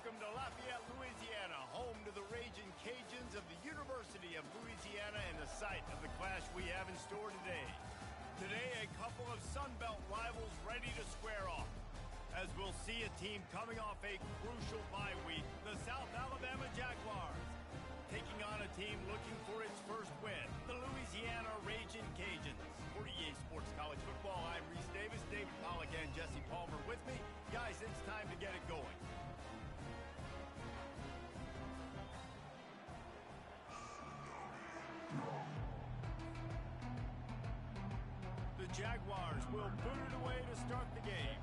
welcome to Lafayette, Louisiana, home to the Raging Cajuns of the University of Louisiana and the site of the clash we have in store today. Today, a couple of Sun Belt rivals ready to square off, as we'll see a team coming off a crucial bye week, the South Alabama Jaguars, taking on a team looking for its first win, the Louisiana Raging Cajuns. For EA Sports College Football, I'm Reese Davis, David Pollack, and Jesse Palmer with me. Guys, it's time to get it going. The Jaguars will boot it away to start the game.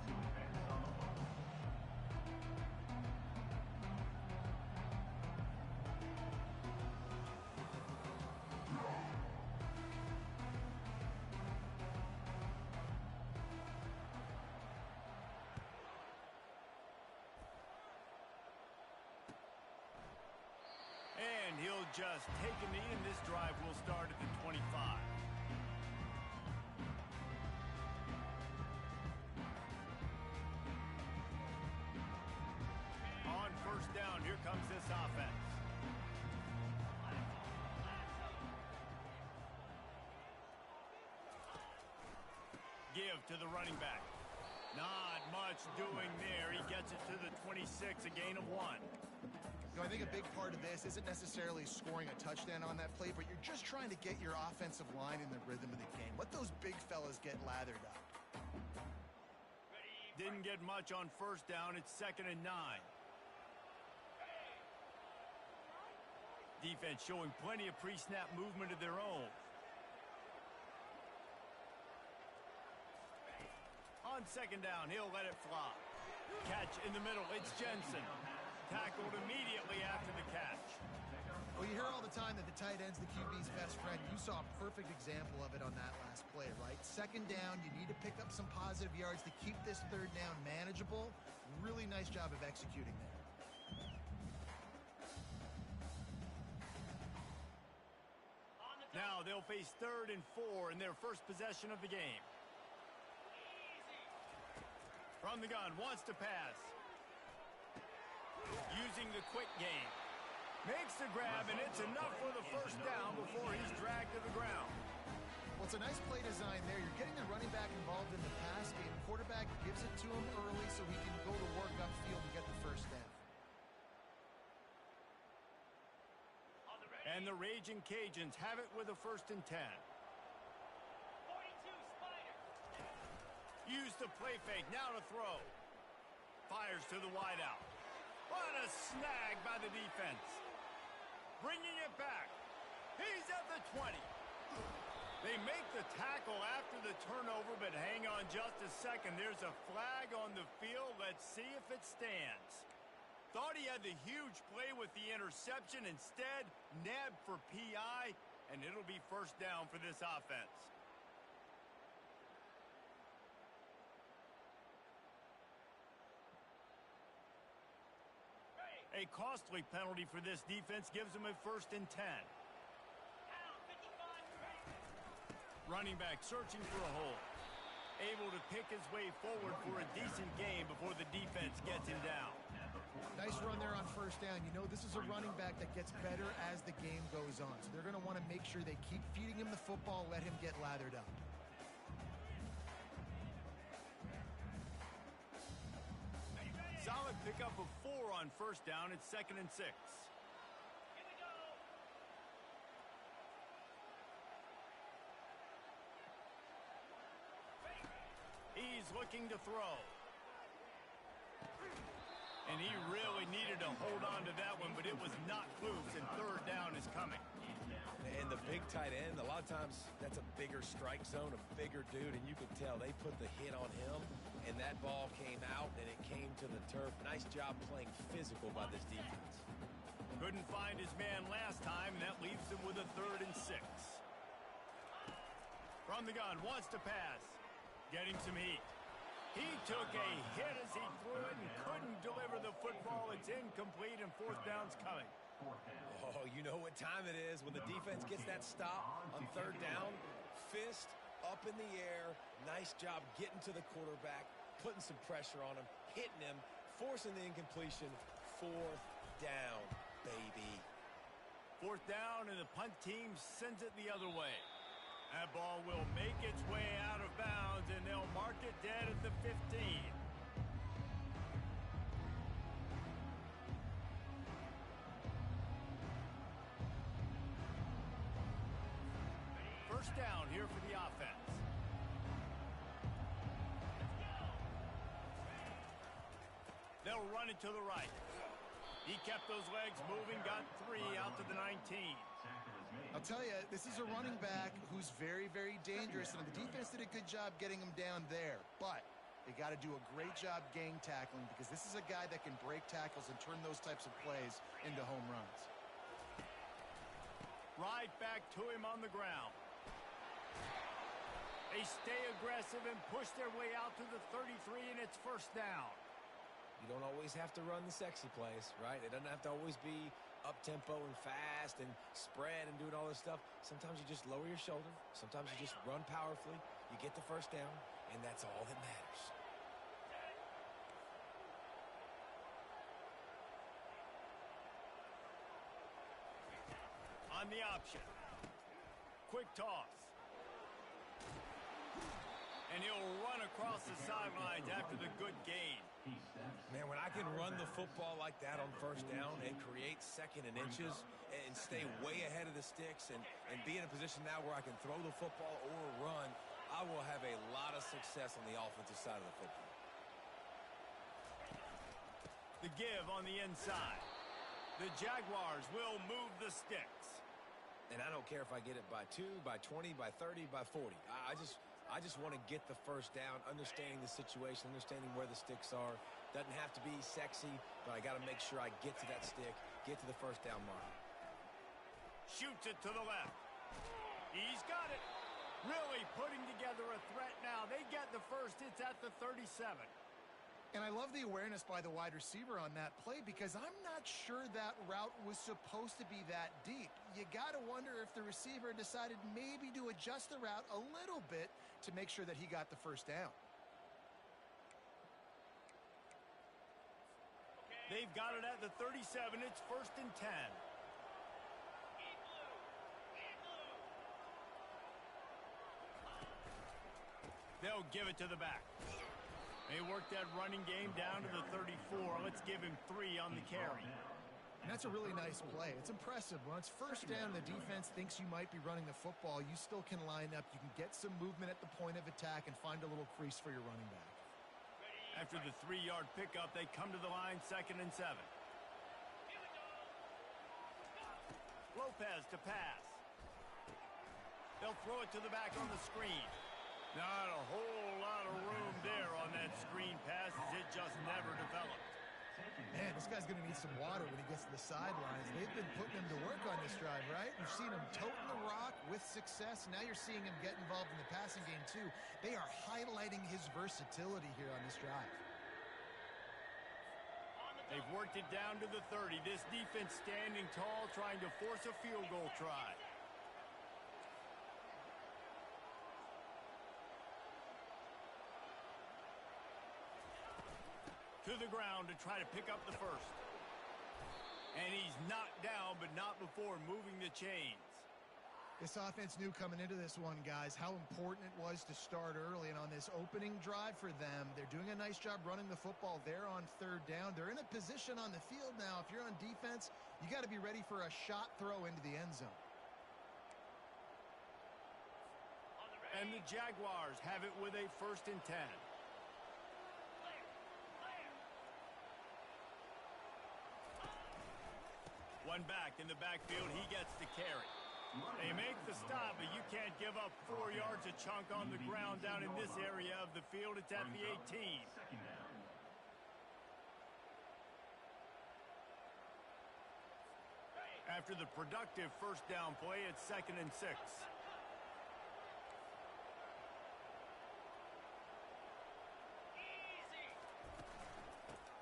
And he'll just take a knee, and this drive will start at the 25. On first down, here comes this offense. Give to the running back. Not much doing there. He gets it to the 26, a gain of 1. You know, I think a big part of this isn't necessarily scoring a touchdown on that play, but you're just trying to get your offensive line in the rhythm of the game. Let those big fellas get lathered up. Didn't get much on first down. It's 2nd and 9. Defense showing plenty of pre-snap movement of their own. On 2nd down, he'll let it fly. Catch in the middle. It's Jensen. Tackled immediately after the catch. Well, you hear all the time that the tight end's the QB's best friend. You saw a perfect example of it on that last play, right? 2nd down, you need to pick up some positive yards to keep this 3rd down manageable. Really nice job of executing there. Now they'll face 3rd and 4 in their first possession of the game. From the gun, wants to pass. Using the quick game. Makes the grab, and it's enough for the first down before he's dragged to the ground. Well, it's a nice play design there. You're getting the running back involved in the pass game. Quarterback gives it to him early so he can go to work upfield and get the first down. And the Raging Cajuns have it with a 1st and 10. 42 Spider. Use the play fake, now to throw. Fires to the wideout. What a snag by the defense. Bringing it back. He's at the 20. They make the tackle after the turnover, but hang on just a second. There's a flag on the field. Let's see if it stands. Thought he had the huge play with the interception. Instead, nabbed for PI, and it'll be 1st down for this offense. A costly penalty for this defense gives them a 1st and 10. Running back searching for a hole. Able to pick his way forward for a decent gain before the defense gets him down. Nice run there on 1st down. You know, this is a running back that gets better as the game goes on. So they're going to want to make sure they keep feeding him the football, let him get lathered up. Solid pickup of 4 on 1st down. It's 2nd and 6. He's looking to throw. And he really needed to hold on to that one, but it was not loose, and 3rd down is coming. And the big tight end, a lot of times that's a bigger strike zone, a bigger dude, and you could tell they put the hit on him, and that ball came out, and it came to the turf. Nice job playing physical by this defense. Couldn't find his man last time, and that leaves him with a 3rd and 6. From the gun, wants to pass. Getting some heat. He took a hit as he threw it and couldn't deliver the football. It's incomplete, and 4th down's coming. Oh, you know what time it is when the defense gets that stop on 3rd down. Fist up in the air. Nice job getting to the quarterback, putting some pressure on him, hitting him, forcing the incompletion. fourth down, baby. Fourth down, and the punt team sends it the other way. That ball will make its way out of bounds, and they'll mark it dead at the 15. First down here for the offense. They'll run it to the right. He kept those legs moving, got 3 out to the 19. I'll tell you, this is a running back who's very, very dangerous, and the defense did a good job getting him down there. But they got to do a great job gang tackling, because this is a guy that can break tackles and turn those types of plays into home runs. Right back to him on the ground. They stay aggressive and push their way out to the 33, and it's first down. You don't always have to run the sexy plays, right? It doesn't have to always be up-tempo and fast and spread and doing all this stuff. Sometimes you just lower your shoulder. Sometimes you just run powerfully. You get the first down, and that's all that matters. On the option. Quick toss. And he'll run across the sidelines after the good gain. Man, when I can run the football like that on first down and create second and inches and stay way ahead of the sticks and be in a position now where I can throw the football or run, I will have a lot of success on the offensive side of the football. The give on the inside. The Jaguars will move the sticks. And I don't care if I get it by 2, by 20, by 30, by 40. I just want to get the first down, understanding the situation, understanding where the sticks are. Doesn't have to be sexy, but I got to make sure I get to that stick, get to the first down mark. Shoots it to the left. He's got it. Really putting together a threat now. They get the first. It's at the 37. And I love the awareness by the wide receiver on that play, because I'm not sure that route was supposed to be that deep. You got to wonder if the receiver decided maybe to adjust the route a little bit to make sure that he got the first down. They've got it at the 37. It's first and 10. They'll give it to the back. They work that running game down to the 34. Let's give him 3 on the carry. And that's a really nice play. It's impressive. When it's first down, the defense thinks you might be running the football. You still can line up. You can get some movement at the point of attack and find a little crease for your running back. After the 3-yard pickup, they come to the line, 2nd and 7. Lopez to pass. They'll throw it to the back on the screen. Not a whole lot of room there on that screen pass, as it just never developed. Man, this guy's going to need some water when he gets to the sidelines. They've been putting him to work on this drive, right? You've seen him toting the rock with success. Now you're seeing him get involved in the passing game, too. They are highlighting his versatility here on this drive. They've worked it down to the 30. This defense standing tall, trying to force a field goal try. To the ground to try to pick up the first. And he's knocked down, but not before moving the chains. This offense knew coming into this one, guys, how important it was to start early. And on this opening drive for them, they're doing a nice job running the football there on 3rd down. They're in a position on the field now. If you're on defense, you got to be ready for a shot throw into the end zone. And the Jaguars have it with a 1st and 10. One back in the backfield. He gets the carry. They make the stop, but you can't give up 4 yards a chunk on the ground down in this area of the field. It's at the 18. After the productive first down play, it's 2nd and 6.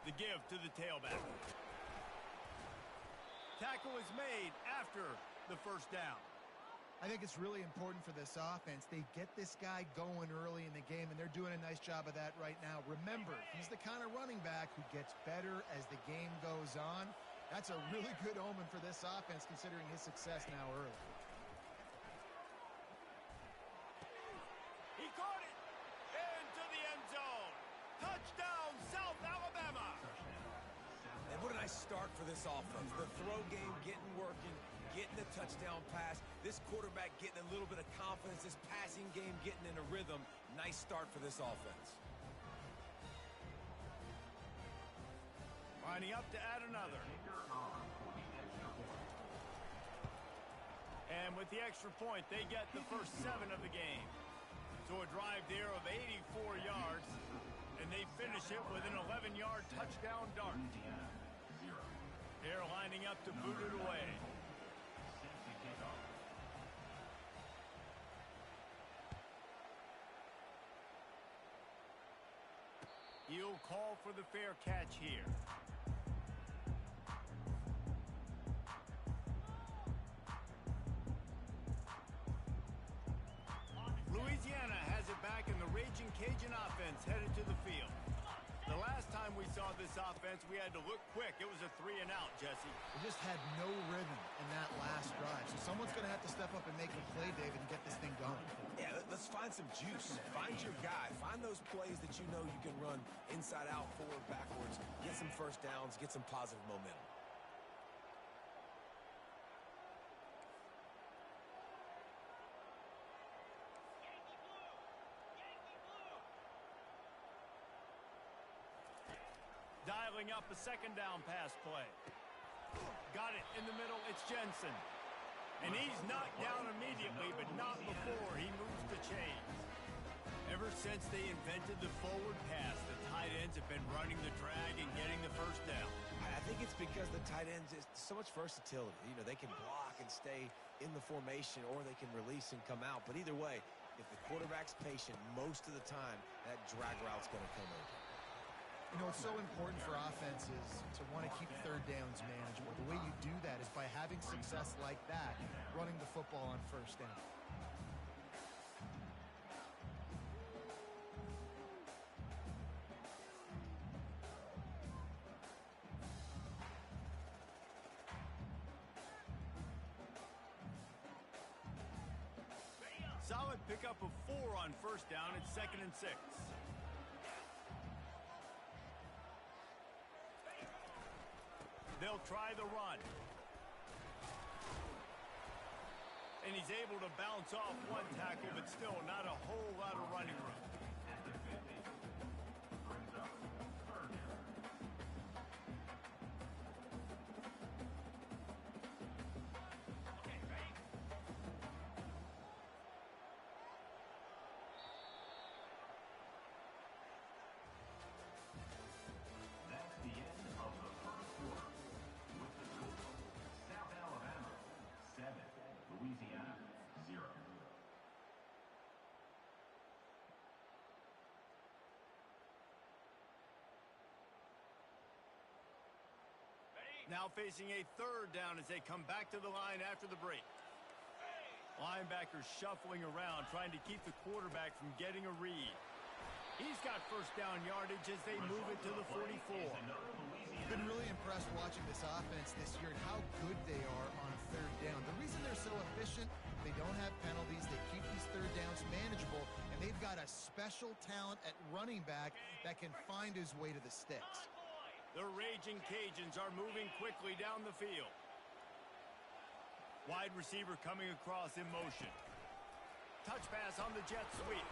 The give to the tailback. Tackle is made after the first down. I think it's really important for this offense. They get this guy going early in the game, and they're doing a nice job of that right now. Remember, he's the kind of running back who gets better as the game goes on. That's a really good omen for this offense, considering his success now early. He caught it into the end zone. Touchdown, South Alabama. And what a nice start for this offense. The throw game getting working, getting the touchdown pass. This quarterback getting a little bit of confidence. This passing game getting in a rhythm. Nice start for this offense. Lining up to add another. And with the extra point, they get the first 7 of the game. So a drive there of 84 yards, and they finish it with an 11-yard touchdown dart. They're lining up to boot it away. He'll call for the fair catch here. Louisiana has it back, in the Raging Cajun offense headed to the field. The last time we saw this offense, we had to look quick. It was a 3-and-out, Jesse. They just had no rhythm in that last drive. So someone's going to have to step up and make a play, David, and get this thing going. Yeah, let's find some juice. Find your guy. Find those plays that you know you can run inside out, forward, backwards. Get some first downs. Get some positive momentum. Dialing up a second down pass play. Got it in the middle. It's Jensen. And he's knocked down immediately, but not before he moves the chains. Ever since they invented the forward pass, the tight ends have been running the drag and getting the first down. I think it's because the tight ends is so much versatility. You know, they can block and stay in the formation, or they can release and come out. But either way, if the quarterback's patient, most of the time, that drag route's going to come over. You know, it's so important for offenses to want to keep third downs manageable. The way you do that is by having success like that, running the football on first down. Solid pickup of 4 on first down. It's 2nd and 6. They'll try the run. And he's able to bounce off one tackle, but still not a whole lot of running room. Louisiana, 0. Now facing a third down as they come back to the line after the break. Linebackers shuffling around, trying to keep the quarterback from getting a read. He's got first down yardage as they move it to the 44. I've been really impressed watching this offense this year and how good they are on third down. The reason they're so efficient, they don't have penalties, they keep these third downs manageable, and they've got a special talent at running back that can find his way to the sticks. The Raging Cajuns are moving quickly down the field. Wide receiver coming across in motion. Touch pass on the jet sweep.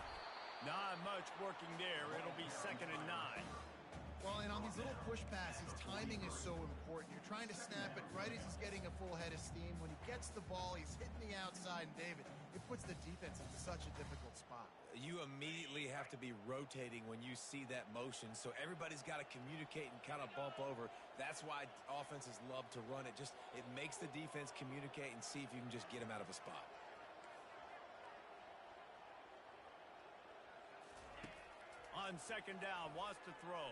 Not much working there. It'll be 2nd and 9. Well, and on these little push passes, timing is so important. You're trying to snap it right as he's getting a full head of steam. When he gets the ball, he's hitting the outside, and David, it puts the defense in such a difficult spot. You immediately have to be rotating when you see that motion, so everybody's got to communicate and kind of bump over. That's why offenses love to run it. It makes the defense communicate and see if you can just get them out of a spot. On 2nd down, wants to throw.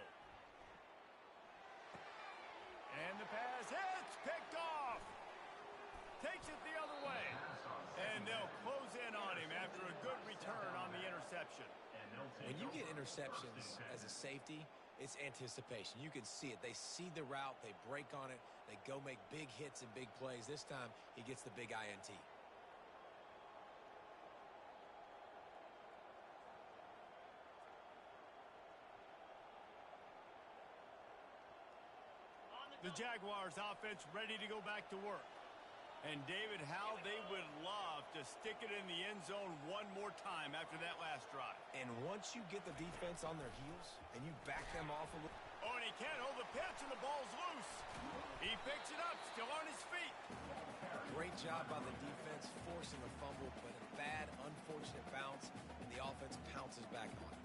And the pass hits, picked off. Takes it the other way. And they'll close in on him after a good return on the interception. When you get interceptions as a safety, it's anticipation. You can see it. They see the route. They break on it. They go make big hits and big plays. This time, he gets the big INT. The Jaguars offense ready to go back to work. And David, how they would love to stick it in the end zone one more time after that last drive. And once you get the defense on their heels and you back them off a little. Oh, and he can't hold the pitch, and the ball's loose. He picks it up, still on his feet. Great job by the defense, forcing a fumble, but a bad, unfortunate bounce, and the offense pounces back on it.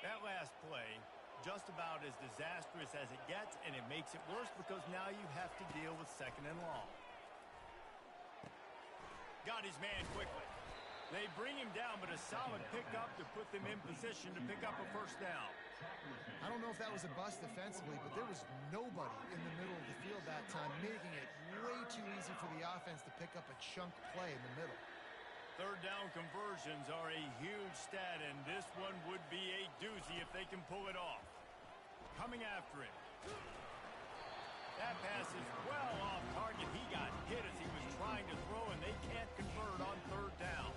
That last play, just about as disastrous as it gets, and it makes it worse because now you have to deal with second and long. Got his man quickly. They bring him down, but a solid pickup to put them in position to pick up a first down. I don't know if that was a bust defensively, but there was nobody in the middle of the field that time, making it way too easy for the offense to pick up a chunk play in the middle. Third down conversions are a huge stat, and this one would be a doozy if they can pull it off. Coming after it. That pass is well off target. He got hit as he was trying to throw, and they can't convert on third down.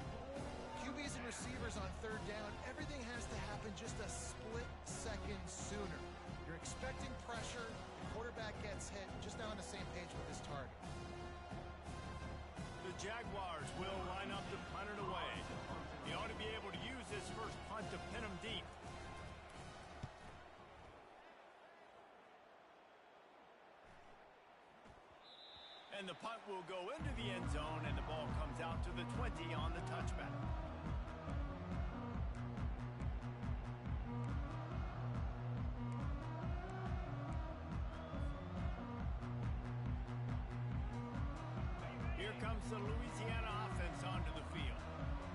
QBs and receivers on third down, everything has to happen just a split second sooner. You're expecting pressure, the quarterback gets hit, just not on the same page with his target. The Jaguars will line up to punt it away. He ought to be able to use this first punt to pin him deep. And the punt will go into the end zone, and the ball comes out to the 20 on the touchback. Here comes the Louisiana offense onto the field.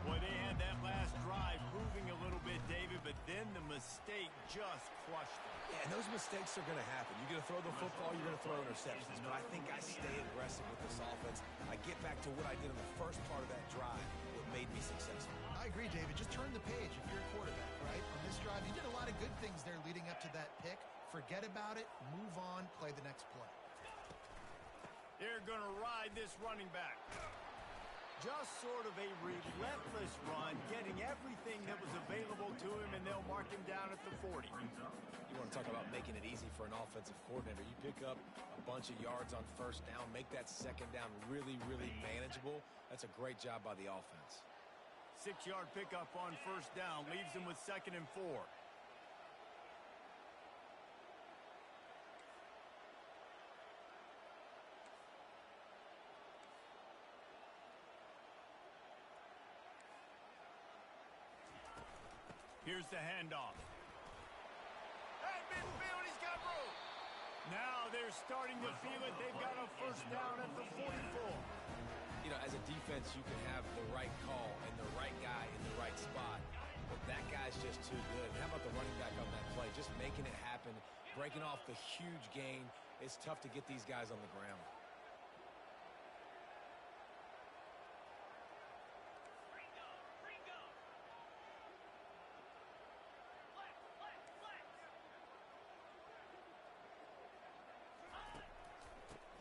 Boy, they had that last drive moving a little bit, David, but then the mistake just crushed them. Yeah, and those mistakes are going to happen. You're going to throw the football, you're going to throw interceptions. But I think I stay aggressive with this offense. I get back to what I did in the first part of that drive, what made me successful. I agree, David. Just turn the page if you're a quarterback, right? On this drive, you did a lot of good things there leading up to that pick. Forget about it, move on, play the next play. They're going to ride this running back. Just sort of a relentless run, getting everything that was available to him, and they'll mark him down at the 40. You want to talk about making it easy for an offensive coordinator. You pick up a bunch of yards on first down, make that second down really, really manageable. That's a great job by the offense. 6-yard pickup on first down leaves them with 2nd and 4. Here's the handoff. At midfield, he's got room. Now they're starting to feel it. They've got a first down at the 44. You know, as a defense, you can have the right call and the right guy in the right spot. But that guy's just too good. How about the running back on that play? Just making it happen, breaking off the huge gain. It's tough to get these guys on the ground.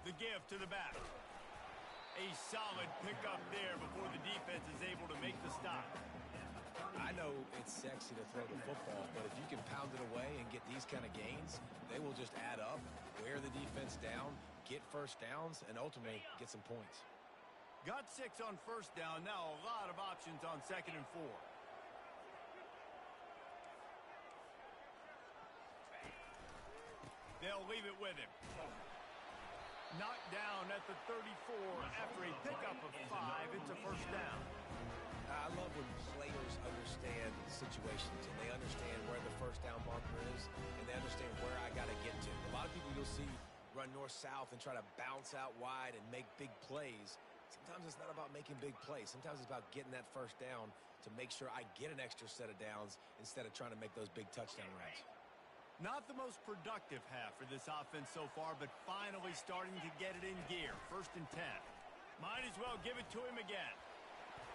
The give to the back. A solid pickup there before the defense is able to make the stop. I know it's sexy to throw the football, but if you can pound it away and get these kind of gains, they will just add up, wear the defense down, get first downs, and ultimately get some points. Got 6 on first down. Now a lot of options on 2nd and 4. They'll leave it with him. Knocked down at the 34 after a pickup of 5. It's a first down. I love when players understand situations and they understand where the first down marker is and they understand where I got to get to. A lot of people you'll see run north-south and try to bounce out wide and make big plays. sometimes it's not about making big plays. Sometimes it's about getting that first down to make sure I get an extra set of downs instead of trying to make those big touchdown runs. Not the most productive half for this offense so far, but finally starting to get it in gear. 1st and 10. Might as well give it to him again.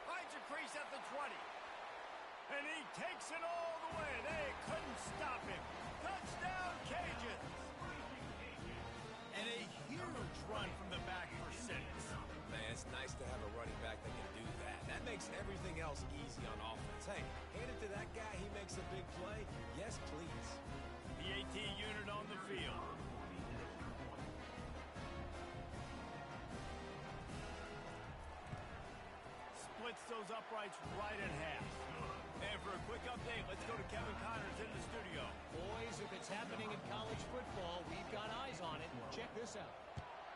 Finds a crease at the 20. And he takes it all the way. They couldn't stop him. Touchdown, Cajuns. And a huge run from the back for 6. Man, it's nice to have a running back that can do that. That makes everything else easy on offense. Hey, hand it to that guy. He makes a big play. Yes, please. The AT unit on the field. Splits those uprights right in half. And for a quick update, let's go to Kevin Connors in the studio. Boys, if it's happening in college football, we've got eyes on it. Check this out.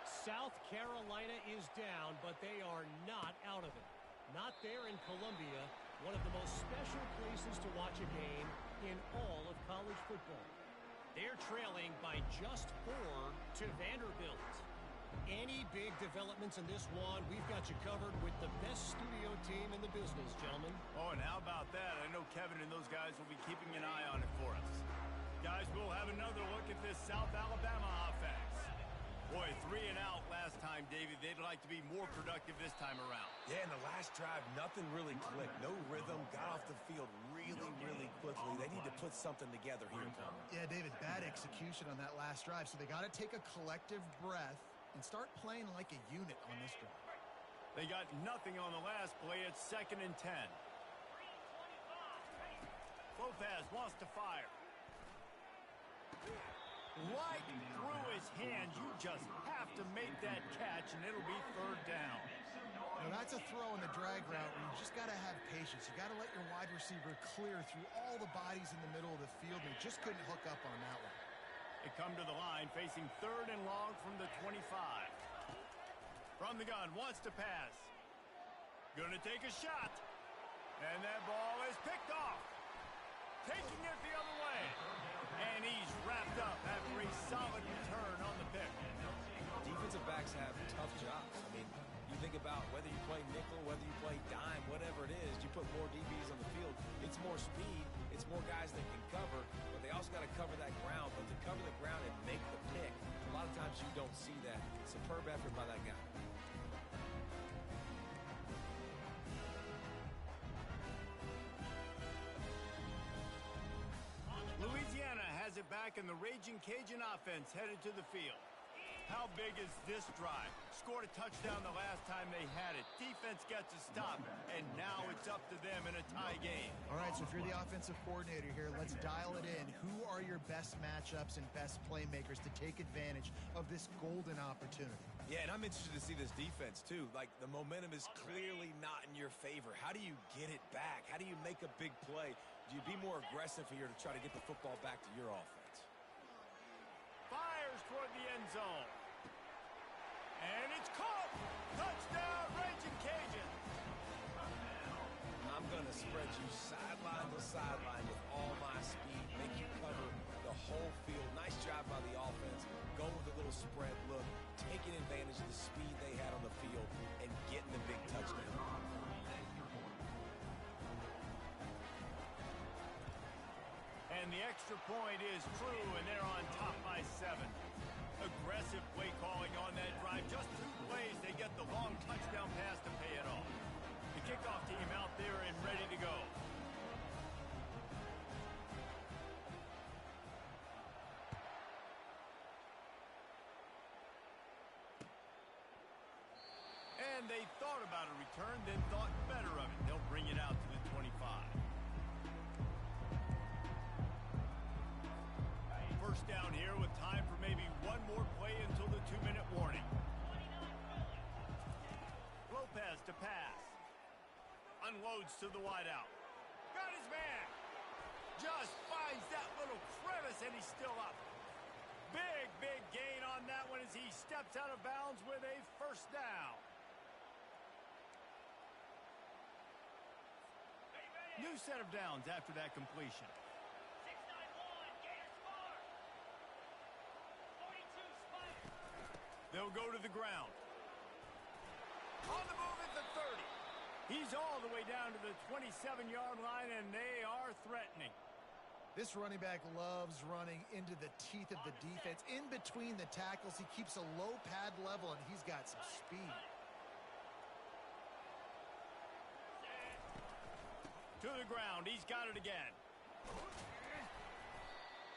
South Carolina is down, but they are not out of it. Not there in Columbia, one of the most special places to watch a game in all of college football. They're trailing by just 4 to Vanderbilt. Any big developments in this one, we've got you covered with the best studio team in the business, gentlemen. Oh, and how about that? I know Kevin and those guys will be keeping an eye on it for us. Guys, we'll have another look at this South Alabama offense. Boy, 3 and out last time, Davey. They'd like to be more productive this time around. Yeah, in the last drive, nothing really clicked. No rhythm. Got off the field really quickly. They need to put something together here, Tom. Yeah, David, bad execution on that last drive, so they got to take a collective breath and start playing like a unit on this drive. They got nothing on the last play. It's 2nd and 10. Lopez wants to fire. Right through his hands. You just have to make that catch, and it'll be 3rd down. Now, that's a throw in the drag route where you just got to have patience. You got to let your wide receiver clear through all the bodies in the middle of the field, and he just couldn't hook up on that one. They come to the line, facing 3rd and long from the 25. From the gun, wants to pass. Gonna take a shot. And that ball is picked off. Taking it the other way. And he's wrapped up after a solid return on the pick. Defensive backs have tough jobs. I mean, you think about whether you play nickel, whether you play dime, whatever it is, you put more DBs on the field. It's more speed. It's more guys that can cover, but they also got to cover that ground. But to cover the ground and make the pick, a lot of times you don't see that. Superb effort by that guy. Louisiana has it back, and the Raging Cajun offense headed to the field. How big is this drive? Scored a touchdown the last time they had it. Defense gets a stop, and now it's up to them in a tie game. All right, so if you're the offensive coordinator here, let's dial it in. Who are your best matchups and best playmakers to take advantage of this golden opportunity? Yeah, and I'm interested to see this defense, too. Like, the momentum is clearly not in your favor. How do you get it back? How do you make a big play? Do you be more aggressive here to try to get the football back to your offense? Fires toward the end zone. And it's caught. Touchdown, Raging Cajun. I'm going to spread you sideline to sideline with all my speed, make you cover the whole field. Nice job by the offense. Go with a little spread look, taking advantage of the speed they had on the field and getting the big touchdown. And the extra point is true, and they're on top by 7. Aggressive play calling on that drive. Just 2 plays, they get the long touchdown pass to pay it off. The kickoff team out there and ready to go. And they thought about a return, then thought better of it. They'll bring it out to the 25. First down here with time for maybe one more play until the 2-minute warning. Lopez to pass. Unloads to the wideout. Got his man. Just finds that little crevice, and he's still up. Big gain on that one as he steps out of bounds with a first down. New set of downs after that completion. They'll go to the ground. On the move at the 30. He's all the way down to the 27-yard line, and they are threatening. This running back loves running into the teeth of the defense. In between the tackles, he keeps a low pad level, and he's got some speed. To the ground. He's got it again.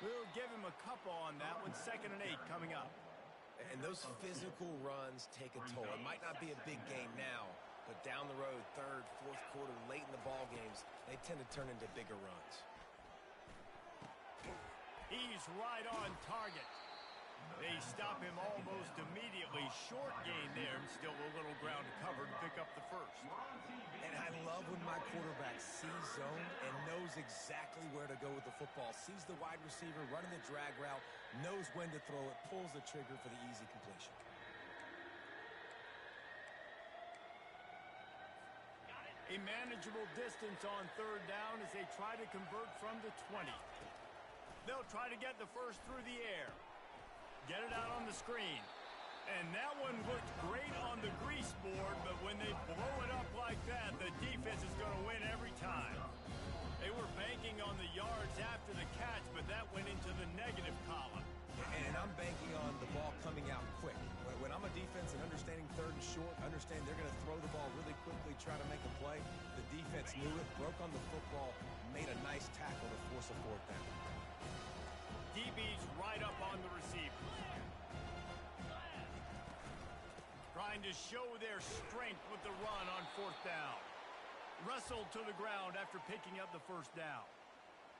We'll give him a couple on that one. 2nd and 8 coming up. And those physical runs take a toll. It might not be a big game now, but down the road, 3rd, 4th quarter, late in the ball games, they tend to turn into bigger runs. He's right on target. They stop him almost immediately. Short gain there, and still a little ground to cover to pick up the first. And I love when my quarterback sees zone and knows exactly where to go with the football. Sees the wide receiver running the drag route, knows when to throw it, pulls the trigger for the easy completion. A manageable distance on 3rd down as they try to convert from the 20. They'll try to get the first through the air. Get it out on the screen. And that one looked great on the grease board, but when they blow it up like that, the defense is going to win every time. They were banking on the yards after the catch, but that went into the negative column. And I'm banking on the ball coming out quick. When I'm a defense and understanding 3rd and short, understand they're going to throw the ball really quickly, try to make a play. The defense knew it, broke on the football, made a nice tackle to force a 4th down. DB's right up on the receivers. Trying to show their strength with the run on 4th down. Wrestled to the ground after picking up the 1st down.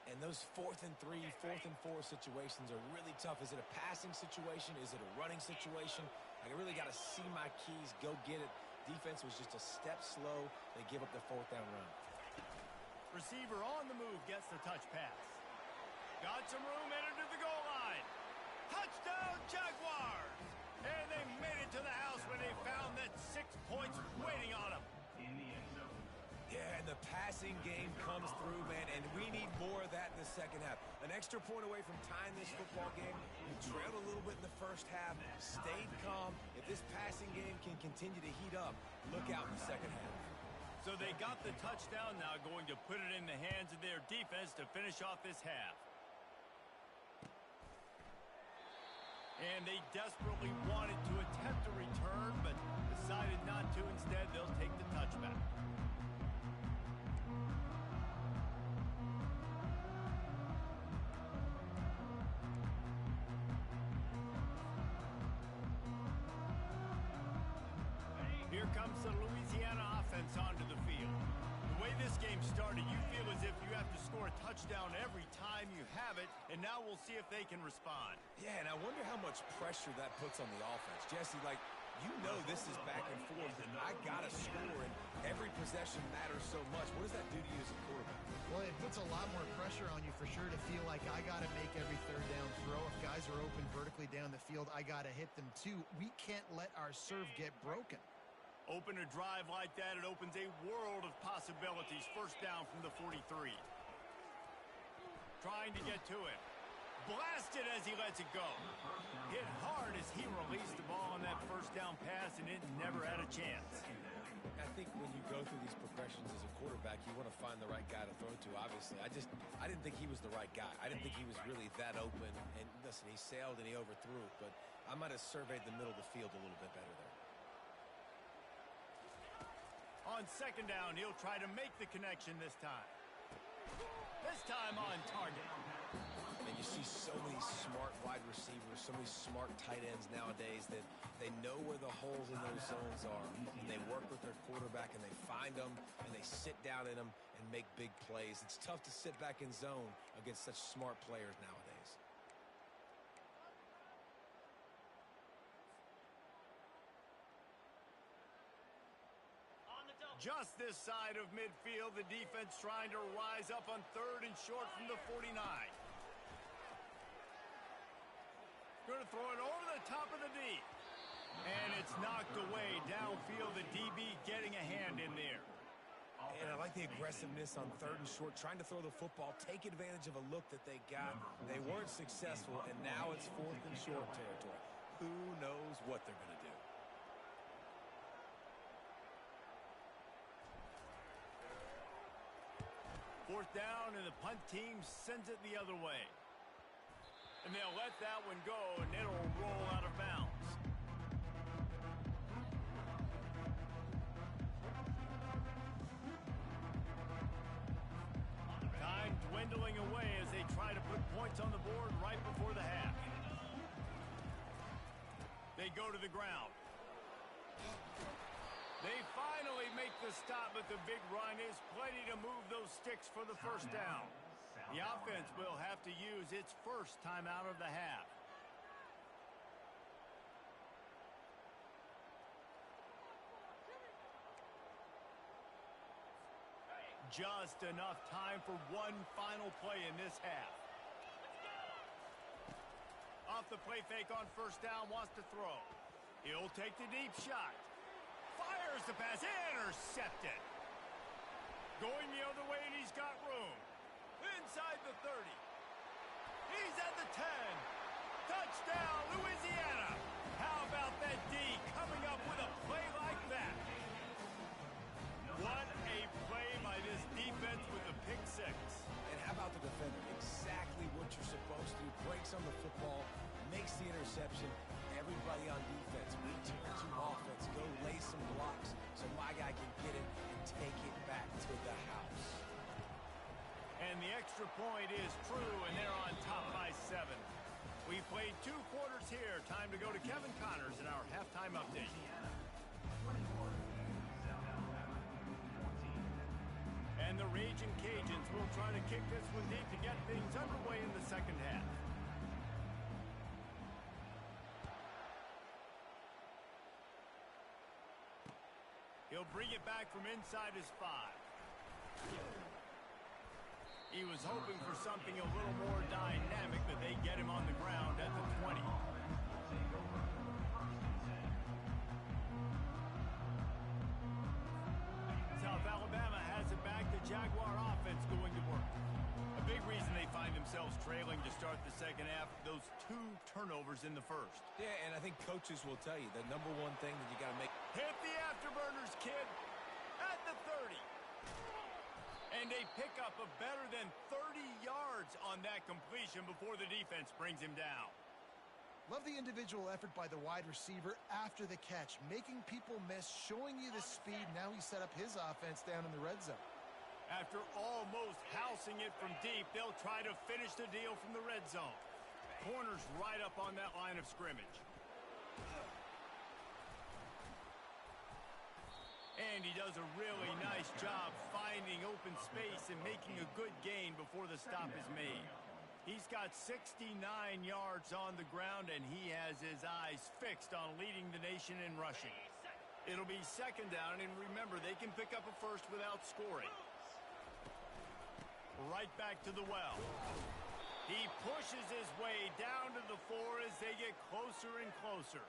And those 4th and 3, 4th and 4 situations are really tough. Is it a passing situation? Is it a running situation? I really got to see my keys, go get it. Defense was just a step slow. They give up the 4th down run. Receiver on the move gets the touch pass. Got some room, entered to the goal line. Touchdown, Jaguars! And they made it to the house when they found that 6 points waiting on them. In the end zone. Yeah, and the passing game comes through, man, and we need more of that in the 2nd half. An extra point away from tying this football game. We trailed a little bit in the 1st half, stayed calm. If this passing game can continue to heat up, look out in the 2nd half. So they got the touchdown, now going to put it in the hands of their defense to finish off this half. And they desperately wanted to attempt a return, but decided not to. Instead, they'll take the touchback. Here comes the Louisiana offense onto the field. The way this game started, you feel as if you have to score a touchdown every time you have it, and now we'll see if they can respond. Yeah, and I wonder how much pressure that puts on the offense. Jesse, like, you know this is back and forth, and I got to score, and every possession matters so much. What does that do to you as a quarterback? Well, it puts a lot more pressure on you for sure to feel like I got to make every 3rd down throw. If guys are open vertically down the field, I got to hit them too. We can't let our serve get broken. Open a drive like that, it opens a world of possibilities. 1st down from the 43. Trying to get to it. Blasted as he lets it go. Hit hard as he released the ball on that 1st down pass, and it never had a chance. I think when you go through these progressions as a quarterback, you want to find the right guy to throw to, obviously. I didn't think he was the right guy. I didn't think he was really that open. And listen, he sailed and he overthrew it, but I might have surveyed the middle of the field a little bit better there. On 2nd down, he'll try to make the connection this time. This time on target. And you see so many smart wide receivers, so many smart tight ends nowadays that they know where the holes in those zones are. And they work with their quarterback and they find them and they sit down in them and make big plays. It's tough to sit back in zone against such smart players nowadays. Just this side of midfield, the defense trying to rise up on 3rd and short from the 49. Going to throw it over the top of the D. And it's knocked away downfield. The DB getting a hand in there. And I like the aggressiveness on 3rd and short, trying to throw the football, take advantage of a look that they got. They weren't successful, and now it's 4th and short territory. Who knows what they're going to do? Fourth down, and the punt team sends it the other way. And they'll let that one go, and it'll roll out of bounds. Time dwindling away as they try to put points on the board right before the half. They go to the ground. They finally make the stop, but the big run is plenty to move those sticks for the first down. The offense will have to use its first timeout of the half. Just enough time for one final play in this half. Off the play fake on first down, wants to throw. He'll take the deep shot. Fires the pass, intercepted. Going the other way, and he's got room. Inside the 30. He's at the 10. Touchdown, Louisiana. How about that D coming up with a play like that? What a play by this defense with the pick six. And how about the defender? Exactly what you're supposed to do. Breaks on the football, makes the interception. Everybody on defense, return to offense. Go lay some blocks so my guy can get it and take it back to the house. And the extra point is true, and they're on top by 7. We played 2 quarters here. Time to go to Kevin Connors in our halftime update. And the Raging Cajuns will try to kick this one deep to get things underway in the second half. He'll bring it back from inside his 5. He was hoping for something a little more dynamic, but they get him on the ground at the 20. South Alabama has it back. The Jaguar offense going to work. A big reason they find themselves trailing to start the second half, those 2 turnovers in the first. Yeah, and I think coaches will tell you the number one thing that you got to make. Hit the afterburners, kid, at the 30. And a pickup of better than 30 yards on that completion before the defense brings him down. Love the individual effort by the wide receiver after the catch, making people miss, showing you the speed. Now he set up his offense down in the red zone. After almost housing it from deep, they'll try to finish the deal from the red zone. Corners right up on that line of scrimmage. And he does a really nice job finding open space and making a good gain before the stop is made. He's got 69 yards on the ground, and he has his eyes fixed on leading the nation in rushing. It'll be second down, and remember, they can pick up a first without scoring. Right back to the well. He pushes his way down to the 4 as they get closer and closer.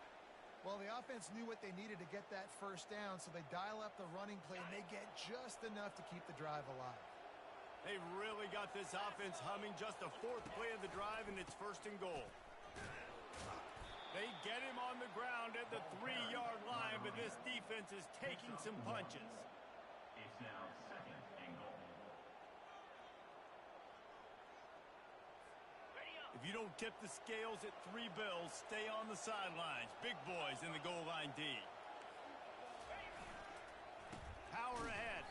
Well, the offense knew what they needed to get that first down, so they dial up the running play, and they get just enough to keep the drive alive. They've really got this offense humming. Just a 4th play of the drive, and it's 1st and goal. They get him on the ground at the 3-yard line, but this defense is taking some punches. It's now 2nd and goal. If you don't tip the scales at 3 bills, stay on the sidelines. Big boys in the goal line D. Power ahead.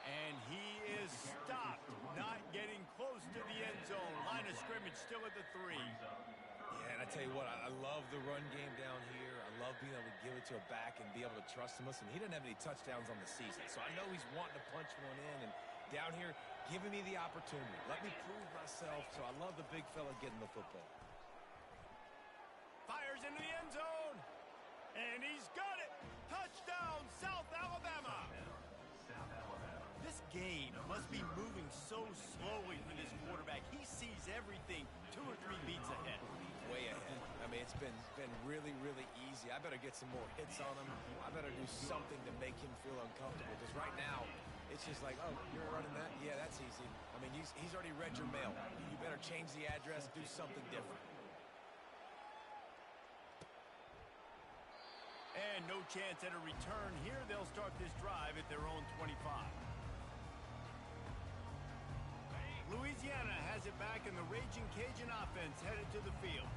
And he is stopped, not getting close to the end zone. Line of scrimmage still at the 3. Yeah, and I tell you what, I love the run game down here. I love being able to give it to a back and be able to trust him. Listen, he doesn't have any touchdowns on the season, so I know he's wanting to punch one in. And down here, giving me the opportunity. Let me prove myself, so I love the big fella getting the football. Fires into the end zone, and he's got it. Touchdown, South Alabama. This game must be moving so slowly for this quarterback. He sees everything 2 or 3 beats ahead. Way ahead. I mean, it's been really, really easy. I better get some more hits on him. I better do something to make him feel uncomfortable, because right now, it's just like, oh, you're running that? Yeah, that's easy. I mean, he's already read your mail. You better change the address, do something different. And no chance at a return here. They'll start this drive at their own 25. Louisiana has it back, and the Raging Cajun offense headed to the field.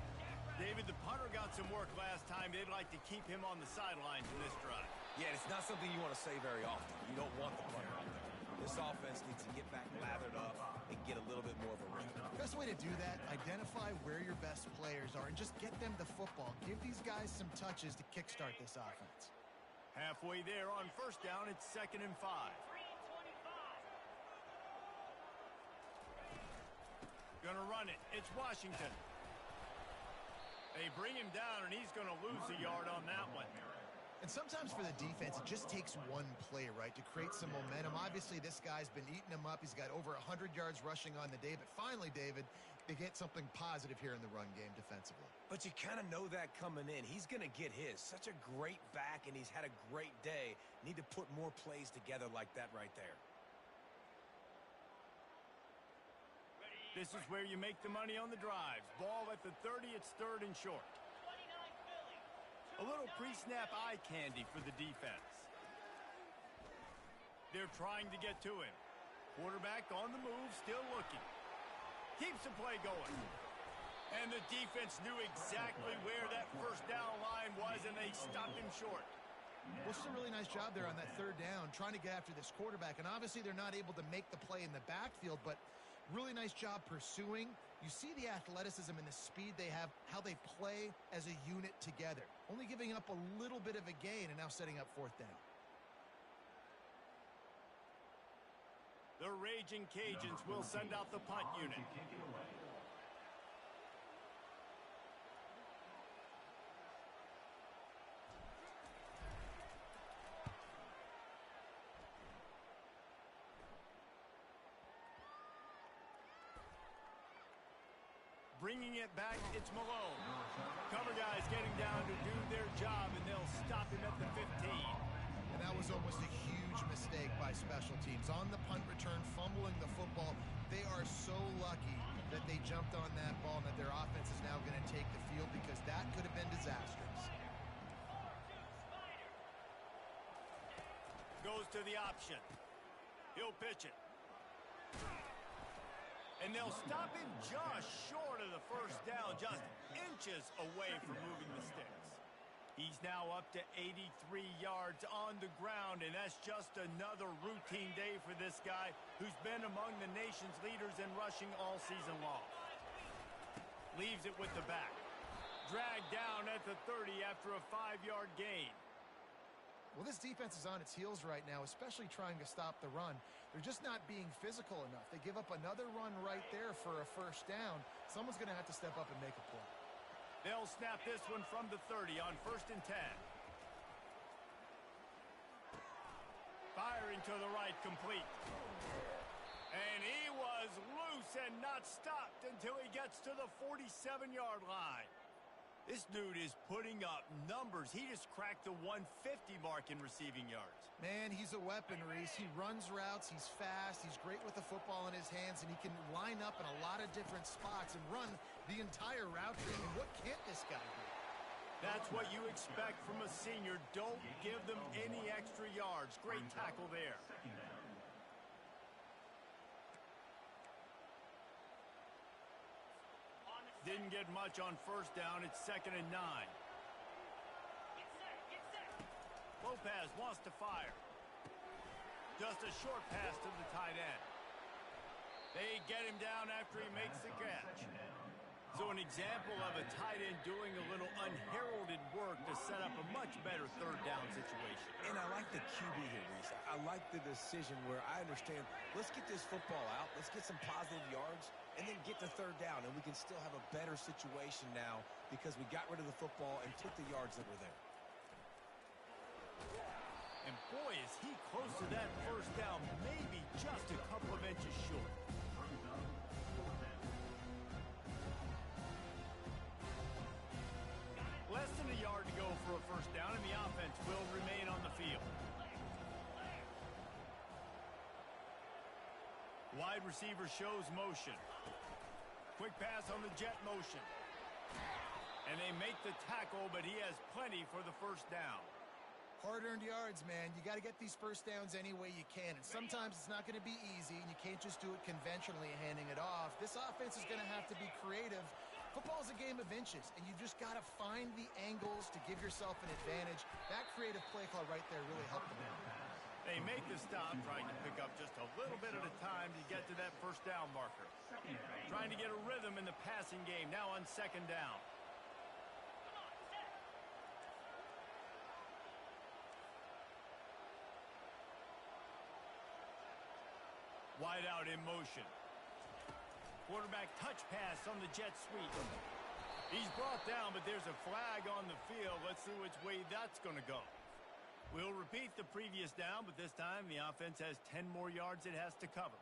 David, the punter got some work last time. They'd like to keep him on the sidelines in this drive. Yeah, it's not something you want to say very often. You don't want the punter out there. This offense needs to get back lathered up and get a little bit more of a rhythm. Best way to do that, identify where your best players are and just get them the football. Give these guys some touches to kickstart this offense. Halfway there on first down, it's 2nd and 5. Gonna run it. It's Washington. They bring him down, and he's going to lose a yard on that one. And sometimes for the defense, it just takes one play, right, to create some momentum. Obviously, this guy's been eating them up. He's got over 100 yards rushing on the day. But finally, David, they get something positive here in the run game defensively. But you kind of know that coming in. He's going to get his. Such a great back, and he's had a great day. Need to put more plays together like that right there. This is where you make the money on the drives. Ball at the 30, it's 3rd and short. A little pre-snap eye candy for the defense. They're trying to get to him. Quarterback on the move, still looking. Keeps the play going. And the defense knew exactly where that first down line was, and they stopped him short. Well, it's a really nice job there on that 3rd down, trying to get after this quarterback. And obviously, they're not able to make the play in the backfield, but really nice job pursuing. You see the athleticism and the speed they have, how they play as a unit together. Only giving up a little bit of a gain and now setting up 4th down. The Raging Cajuns will send out the punt unit. Bringing it back, it's Malone. Cover guys getting down to do their job, and they'll stop him at the 15. And that was almost a huge mistake by special teams. On the punt return, fumbling the football. They are so lucky that they jumped on that ball and that their offense is now going to take the field, because that could have been disastrous. Goes to the option. He'll pitch it. And they'll stop him just short of the first down, just inches away from moving the sticks. He's now up to 83 yards on the ground, and that's just another routine day for this guy who's been among the nation's leaders in rushing all season long. Leaves it with the back. Dragged down at the 30 after a 5-yard gain. Well, this defense is on its heels right now, especially trying to stop the run. They're just not being physical enough. They give up another run right there for a first down. Someone's going to have to step up and make a play. They'll snap this one from the 30 on 1st and 10. Firing to the right, complete. And he was loose and not stopped until he gets to the 47-yard line. This dude is putting up numbers. He just cracked the 150 mark in receiving yards. Man, he's a weapon, Reese. He runs routes. He's fast. He's great with the football in his hands, and he can line up in a lot of different spots and run the entire route tree. And what can't this guy do? That's what you expect from a senior. Don't give them any extra yards. Great tackle there. Didn't get much on first down. It's 2nd and 9. Lopez wants to fire. Just a short pass to the tight end. They get him down after he makes the catch. So an example of a tight end doing a little unheralded work to set up a much better 3rd down situation. And I like the QB here, Reese. I like the decision where I understand, let's get this football out, let's get some positive yards, and then get to 3rd down, and we can still have a better situation now because we got rid of the football and took the yards that were there. And boy, is he close to that first down, maybe just a couple of inches short. Less than a yard to go for a first down, and the offense will remain on the field. Wide receiver shows motion. Quick pass on the jet motion. And they make the tackle, but he has plenty for the first down. Hard-earned yards, man. You got to get these first downs any way you can. And sometimes it's not going to be easy, and you can't just do it conventionally handing it off. This offense is going to have to be creative. Football's a game of inches, and you just got to find the angles to give yourself an advantage. That creative play call right there really helped them. They make the stop, trying to pick up just a little bit at a time to get to that first down marker. Trying to get a rhythm in the passing game now on second down. Wide out in motion. Quarterback touch pass on the jet sweep. He's brought down, but there's a flag on the field. Let's see which way that's going to go. We'll repeat the previous down, but this time the offense has 10 more yards it has to cover.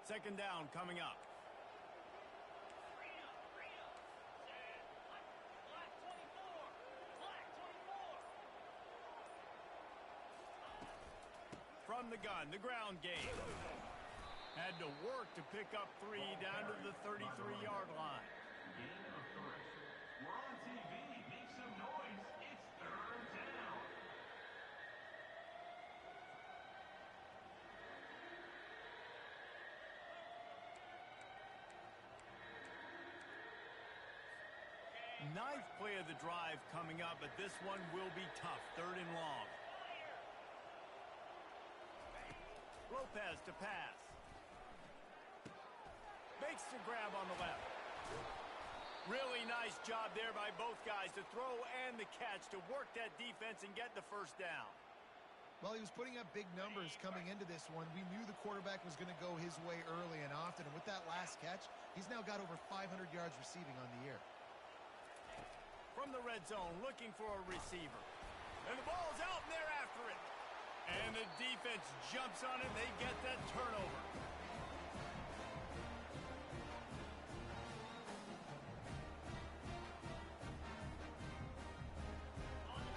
Second down coming up. From the gun, the ground game. Had to work to pick up 3 down to the 33-yard line. Gain of 3. We're on TV. Make some noise. It's third down. Ninth play of the drive coming up, but this one will be tough. Third and long. Lopez to pass. Makes the grab on the left. Really nice job there by both guys to throw and the catch to work that defense and get the first down. Well, he was putting up big numbers coming into this one. We knew the quarterback was going to go his way early and often. And with that last catch, he's now got over 500 yards receiving on the year. From the red zone, looking for a receiver. And the ball's out, and they're after it. And the defense jumps on it. They get that turnover.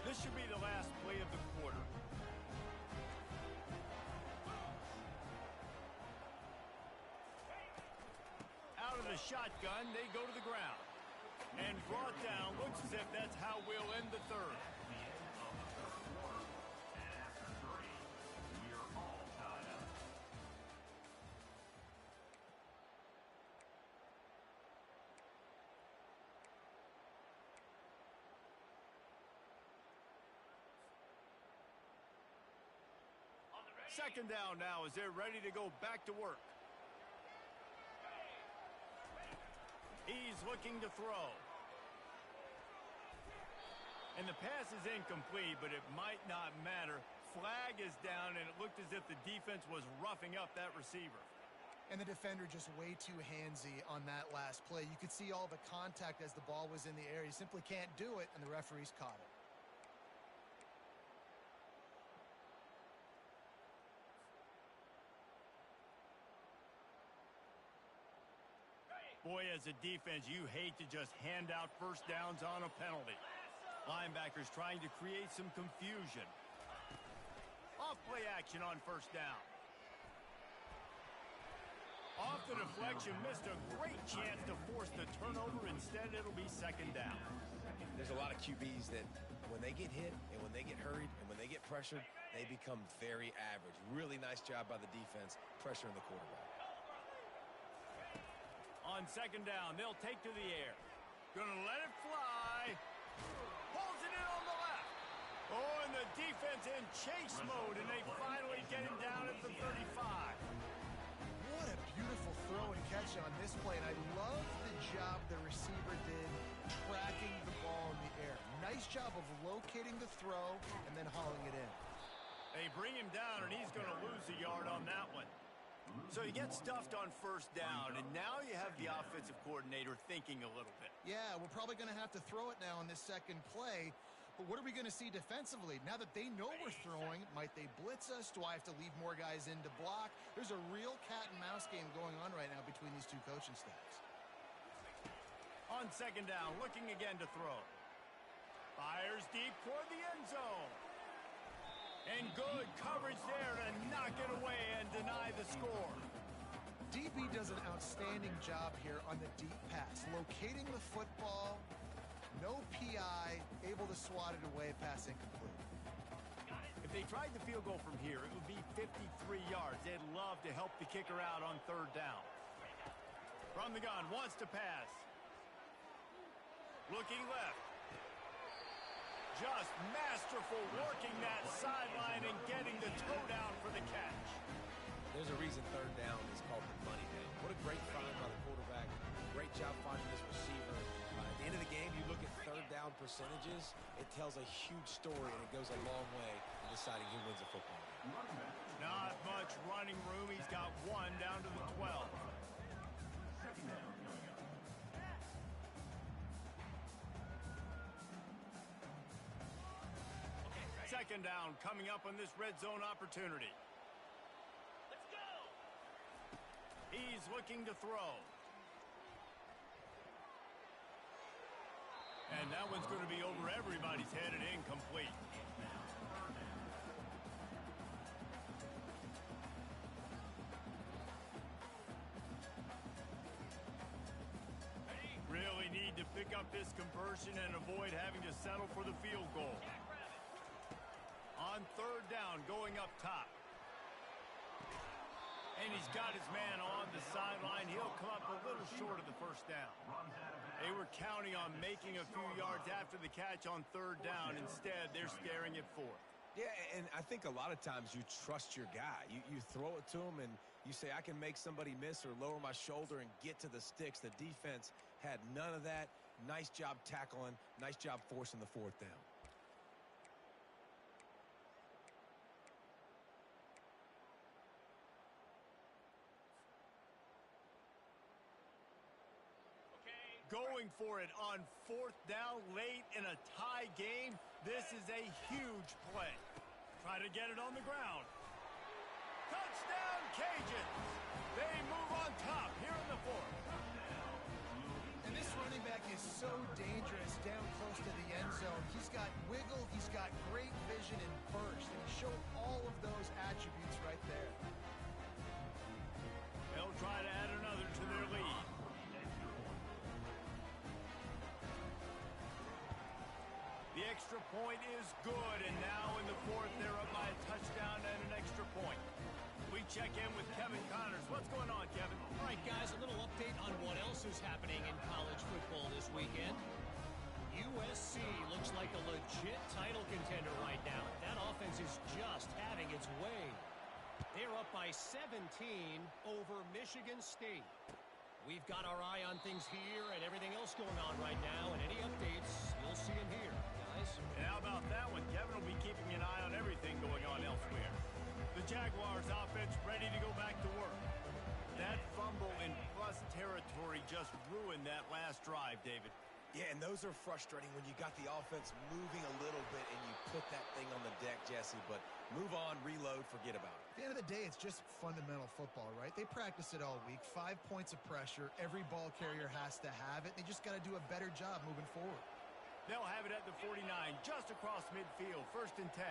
This should be the last play of the quarter. Out of the shotgun, they go to the ground. And brought down. Looks as if that's how we'll end the third. Second down now as they're ready to go back to work. He's looking to throw. And the pass is incomplete, but it might not matter. Flag is down, and it looked as if the defense was roughing up that receiver. And the defender just way too handsy on that last play. You could see all the contact as the ball was in the air. He simply can't do it, and the referees caught it. Boy, as a defense, you hate to just hand out first downs on a penalty. Linebackers trying to create some confusion. Off-play action on first down. Off the deflection, missed a great chance to force the turnover. Instead, it'll be second down. There's a lot of QBs that when they get hit and when they get hurried and when they get pressured, they become very average. Really nice job by the defense pressuring the quarterback. On second down, they'll take to the air. Gonna let it fly. Pulls it in on the left. Oh, and the defense in chase mode, and they finally get him down at the 35. What a beautiful throw and catch on this play, and I love the job the receiver did tracking the ball in the air. Nice job of locating the throw and then hauling it in. They bring him down, and he's going to lose a yard on that one. So he gets stuffed on first down, and now you have the offensive coordinator thinking a little bit. Yeah, we're probably going to have to throw it now on this second play. But what are we going to see defensively? Now that they know we're throwing, might they blitz us? Do I have to leave more guys in to block? There's a real cat and mouse game going on right now between these two coaching staffs. On second down, looking again to throw. Fires deep toward the end zone. And good coverage there to knock it away and deny the score. DB does an outstanding job here on the deep pass, locating the football, no PI, able to swat it away, pass incomplete. If they tried the field goal from here, it would be 53 yards. They'd love to help the kicker out on third down. From the gun, wants to pass. Looking left. Just masterful working that sideline and getting the toe down for the catch. There's a reason third down is called the money down. What a great find by the quarterback. Great job finding this receiver. At the end of the game, you look at third down percentages, it tells a huge story, and it goes a long way in deciding who wins a football game. Not much running room. He's got one down to the 12. Second down coming up on this red zone opportunity. Let's go. He's looking to throw. And that one's going to be over everybody's head and incomplete. Really need to pick up this conversion and avoid having to settle for the field goal. On third down, going up top. And he's got his man on the sideline. He'll come up a little short of the first down. They were counting on making a few yards after the catch on third down. Instead, they're staring at fourth. Yeah, and I think a lot of times you trust your guy. You throw it to him, and you say, I can make somebody miss or lower my shoulder and get to the sticks. The defense had none of that. Nice job tackling. Nice job forcing the fourth down. Going for it on fourth down late in a tie game. This is a huge play. Try to get it on the ground. Touchdown, Cajuns. They move on top here in the fourth. And this running back is so dangerous down close to the end zone. He's got wiggle, he's got great vision and burst, and he showed all of those attributes right there. They'll try to add another to their lead. The extra point is good, and now in the fourth, they're up by a touchdown and an extra point. We check in with Kevin Connors. What's going on, Kevin? All right, guys, a little update on what else is happening in college football this weekend. USC looks like a legit title contender right now. That offense is just having its way. They're up by 17 over Michigan State. We've got our eye on things here and everything else going on right now, and any updates, you'll see them here. And how about that one? Kevin will be keeping an eye on everything going on elsewhere. The Jaguars offense ready to go back to work. That fumble in plus territory just ruined that last drive, David. Yeah, and those are frustrating when you got the offense moving a little bit and you put that thing on the deck, Jesse. But move on, reload, forget about it. At the end of the day, it's just fundamental football, right? They practice it all week. 5 points of pressure. Every ball carrier has to have it. They just got to do a better job moving forward. They'll have it at the 49, just across midfield, 1st and 10.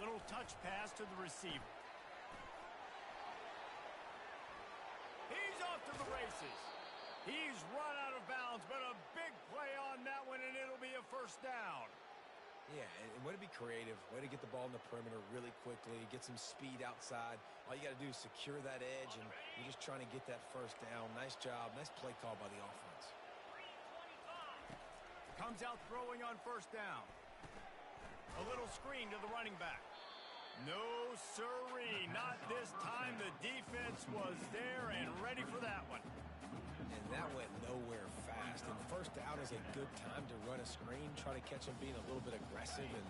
Little touch pass to the receiver. He's off to the races. He's run out of bounds, but a big play on that one, and it'll be a first down. Yeah, and way to be creative, way to get the ball in the perimeter really quickly, get some speed outside. All you got to do is secure that edge, and you're just trying to get that first down. Nice job. Nice play call by the offense. Comes out throwing on first down. A little screen to the running back. No sirree, not this time. The defense was there and ready for that one. And that went nowhere fast. And first down is a good time to run a screen, try to catch them being a little bit aggressive and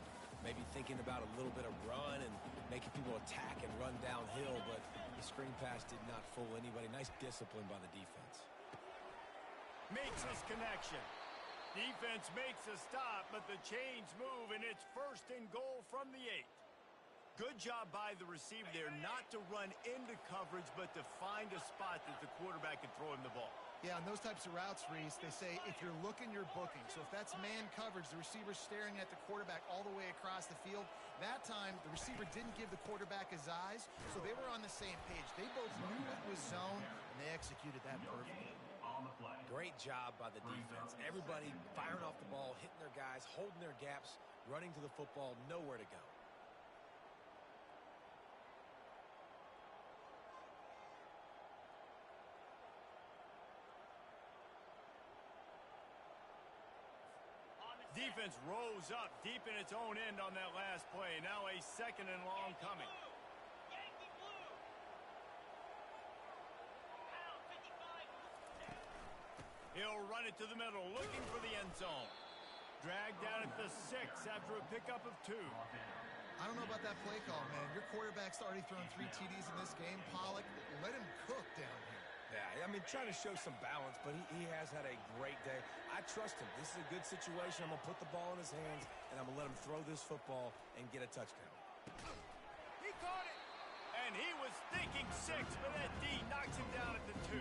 maybe thinking about a little bit of run and making people attack and run downhill. But the screen pass did not fool anybody. Nice discipline by the defense. Makes his connection. Defense makes a stop, but the chains move, and it's 1st and goal from the 8. Good job by the receiver there not to run into coverage, but to find a spot that the quarterback can throw him the ball. Yeah, on those types of routes, Reese, they say if you're looking, you're booking. So if that's man coverage, the receiver's staring at the quarterback all the way across the field. That time, the receiver didn't give the quarterback his eyes, so they were on the same page. They both knew it was zone, and they executed that perfectly. Great job by the defense. Everybody firing off the ball, hitting their guys, holding their gaps, running to the football, nowhere to go. Defense rose up deep in its own end on that last play. Now a second and long coming. He'll run it to the middle, looking for the end zone. Dragged down at the 6 after a pickup of 2. I don't know about that play call, man. Your quarterback's already thrown 3 TDs in this game. Pollock, let him cook down here. Yeah, I mean, trying to show some balance, but he has had a great day. I trust him. This is a good situation. I'm going to put the ball in his hands, and I'm going to let him throw this football and get a touchdown. He caught it! And he was thinking 6, but that D knocks him down at the 2.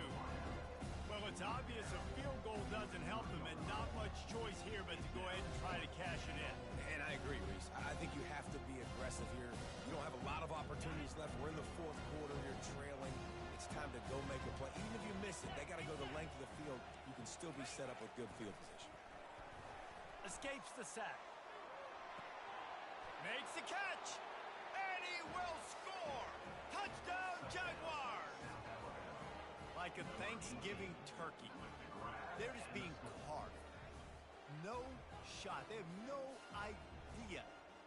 Well, it's obvious a field goal doesn't help him, and not much choice here but to go ahead and try to cash it in. And I agree, Reese. I think you have to be aggressive here. You don't have a lot of opportunities left. We're in the 4th quarter. You're trailing. It's time to go make a play. Even if you miss it, they got to go the length of the field. You can still be set up with good field position. Escapes the sack. Makes the catch. And he will score. Touchdown, Jaguars. Like a Thanksgiving turkey. They're just being carved. No shot. They have no idea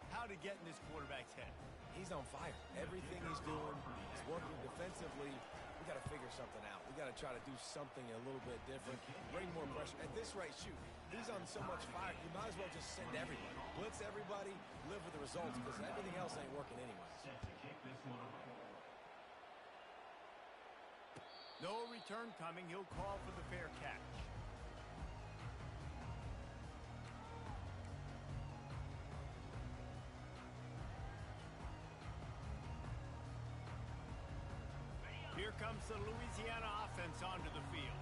how to get in this quarterback's head. He's on fire. Everything he's doing is working defensively. We got to figure something out. We got to try to do something a little bit different, bring more pressure. At this rate, shoot, he's on so much fire, you might as well just send everybody. Blitz everybody, live with the results, because everything else ain't working anyway. No return coming. He'll call for the fair catch. Here comes the Louisiana offense onto the field.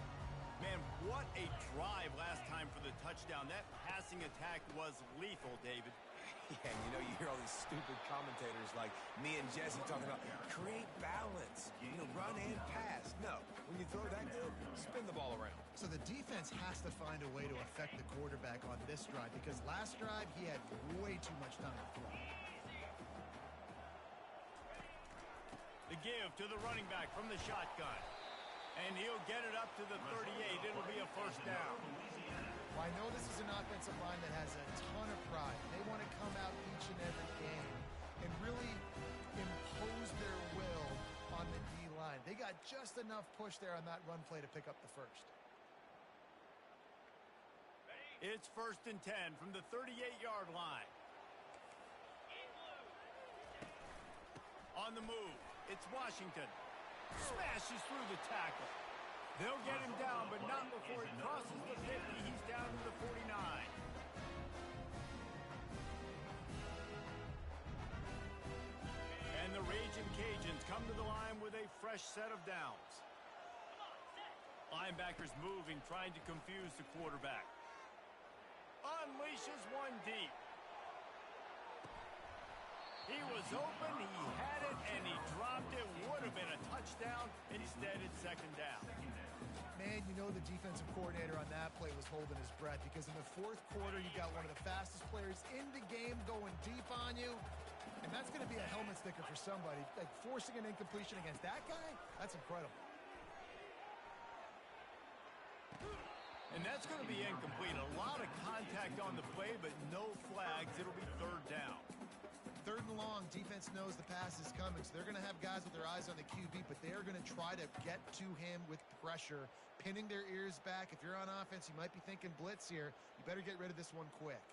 Man, what a drive last time for the touchdown. That passing attack was lethal, David. Yeah, you hear all these stupid commentators like me and Jesse talking about create balance, run and pass. No, when you throw that good, spin the ball around. So the defense has to find a way to affect the quarterback on this drive, because last drive he had way too much time to throw. The give to the running back from the shotgun. And he'll get it up to the 38. It'll be a first down. Well, I know this is an offensive line that has a ton of pride. They want to come out each and every game and really impose their will on the D-line. They got just enough push there on that run play to pick up the first. It's 1st and 10 from the 38-yard line. On the move, it's Washington. Smashes through the tackle. They'll get him down, but not before he crosses the 50. He's down to the 49. And the Raging Cajuns come to the line with a fresh set of downs. Linebackers moving, trying to confuse the quarterback. Unleashes one deep. He was open, he had it, and he dropped it. Would have been a touchdown. Instead, it's 2nd down. Man, the defensive coordinator on that play was holding his breath, because in the 4th quarter, you got one of the fastest players in the game going deep on you. And that's going to be a helmet sticker for somebody. Like, forcing an incompletion against that guy, that's incredible. And that's going to be incomplete. A lot of contact on the play, but no flags. It'll be 3rd down. 3rd and long, defense knows the pass is coming, so they're going to have guys with their eyes on the QB, but they're going to try to get to him with pressure, pinning their ears back. If you're on offense, you might be thinking blitz here. You better get rid of this one quick.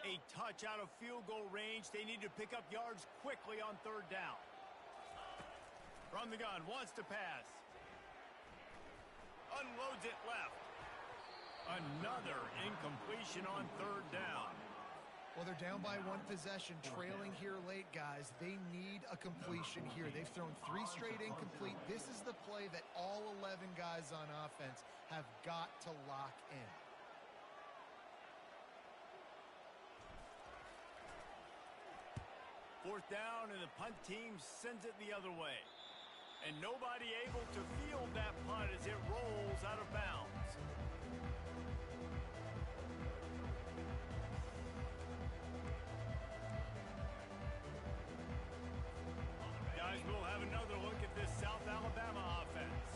A touch out of field goal range. They need to pick up yards quickly on 3rd down. From the gun, wants to pass. Unloads it left. Another incompletion on 3rd down. Well, they're down by one possession, trailing here late, guys. They need a completion here. They've thrown 3 straight incomplete. This is the play that all 11 guys on offense have got to lock in. Fourth down, and the punt team sends it the other way. And nobody able to field that punt as it rolls out of bounds. Guys, we'll have another look at this South Alabama offense.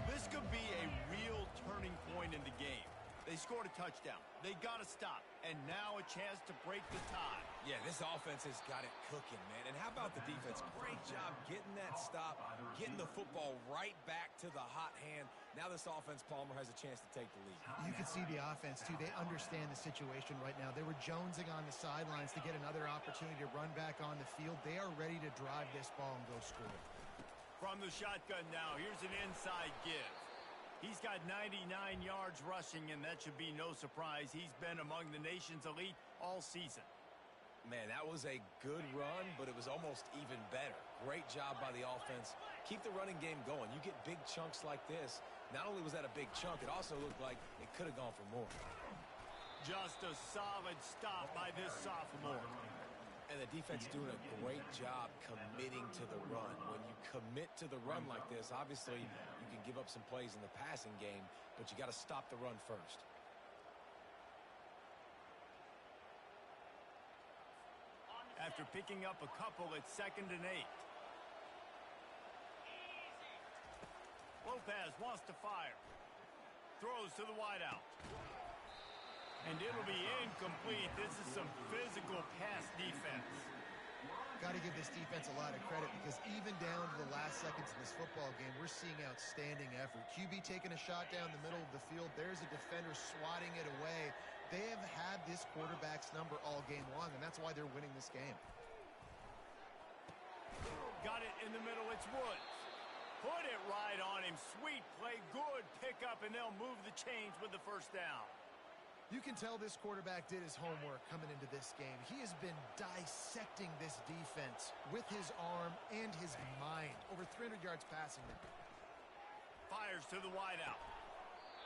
This could be a real turning point in the game. They scored a touchdown. They got to stop. And now a chance to break the tie. Yeah, this offense has got it cooking, man. And how about the defense? Great job getting that stop, getting the football right back to the hot hand. Now this offense, Palmer, has a chance to take the lead. You can see the offense, too. They understand the situation right now. They were jonesing on the sidelines to get another opportunity to run back on the field. They are ready to drive this ball and go score. From the shotgun now, here's an inside give. He's got 99 yards rushing, and that should be no surprise. He's been among the nation's elite all season. Man, that was a good run, but it was almost even better. Great job by the offense. Keep the running game going. You get big chunks like this. Not only was that a big chunk, it also looked like it could have gone for more. Just a solid stop by this sophomore. And the defense doing a great job committing to the run. When you commit to the run like this, obviously you can give up some plays in the passing game, but you got to stop the run first. After picking up a couple, it's 2nd and 8. Lopez wants to fire. Throws to the wideout. And it'll be incomplete. This is some physical pass defense. Got to give this defense a lot of credit because even down to the last seconds of this football game, we're seeing outstanding effort. QB taking a shot down the middle of the field. There's a defender swatting it away. They have had this quarterback's number all game long, and that's why they're winning this game. Got it in the middle. It's Woods. Put it right on him. Sweet play. Good pickup, and they'll move the chains with the first down. You can tell this quarterback did his homework coming into this game. He has been dissecting this defense with his arm and his mind. Over 300 yards passing now. Fires to the wideout.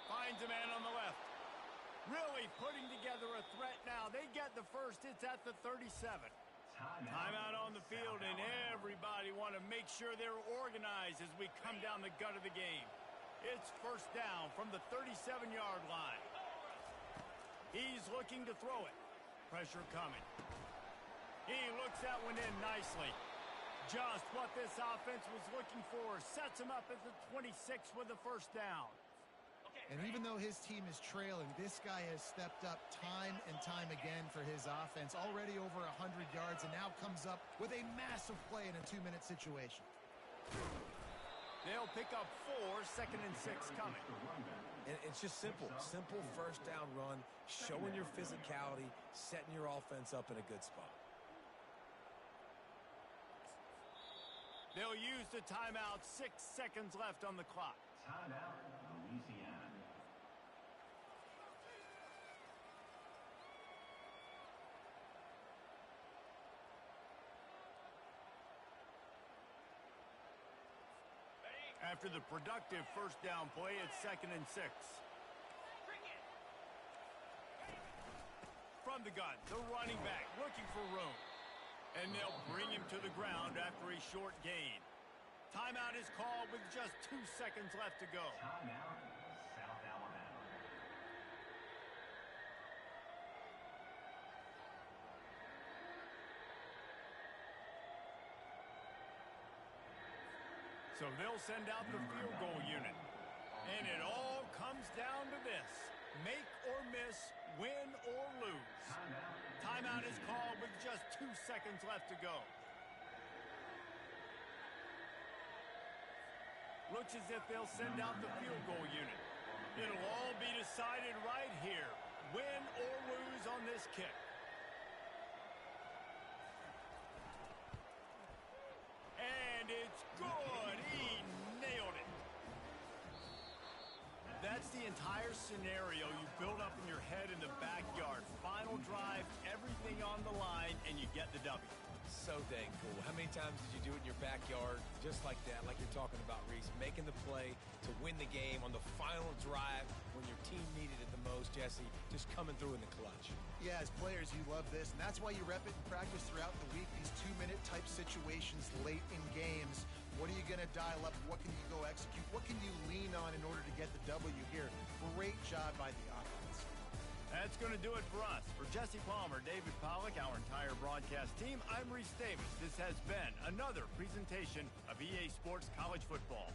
Finds a man on the left. Really putting together a threat now. They get the first. It's at the 37. Timeout on the field, and everybody want to make sure they're organized as we come down the gut of the game. It's first down from the 37-yard line. He's looking to throw it. Pressure coming. He looks that one in nicely. Just what this offense was looking for. Sets him up at the 26 with the first down. And even though his team is trailing, this guy has stepped up time and time again for his offense. Already over 100 yards and now comes up with a massive play in a 2-minute situation. They'll pick up 4, 2nd and 6 coming. And it's just simple. Simple first down run, showing your physicality, setting your offense up in a good spot. They'll use the timeout. 6 seconds left on the clock. Timeout, Louisiana. After the productive first down play, it's 2nd and 6. From the gun, the running back looking for room. And they'll bring him to the ground after a short gain. Timeout is called with just 2 seconds left to go. Timeout, South Alabama. So they'll send out the field goal unit. And it all comes down to this. Make or miss, win or lose. Timeout is called with just 2 seconds left to go. Looks as if they'll send out the field goal unit. It'll all be decided right here. Win or lose on this kick. And it's good. He nailed it. That's the entire scenario you build up in your head in the backyard. Final drive, everything on the line, and you get the W. So dang cool. How many times did you do it in your backyard just like that, like you're talking about, Reese, making the play to win the game on the final drive when your team needed it the most, Jesse, just coming through in the clutch. Yeah, as players, you love this, and that's why you rep it in practice throughout the week, these 2-minute type situations late in games. What are you going to dial up? What can you go execute? What can you lean on in order to get the W here? Great job by the offense. That's going to do it for us. For Jesse Palmer, David Pollack, our entire broadcast team, I'm Reese Davis. This has been another presentation of EA Sports College Football.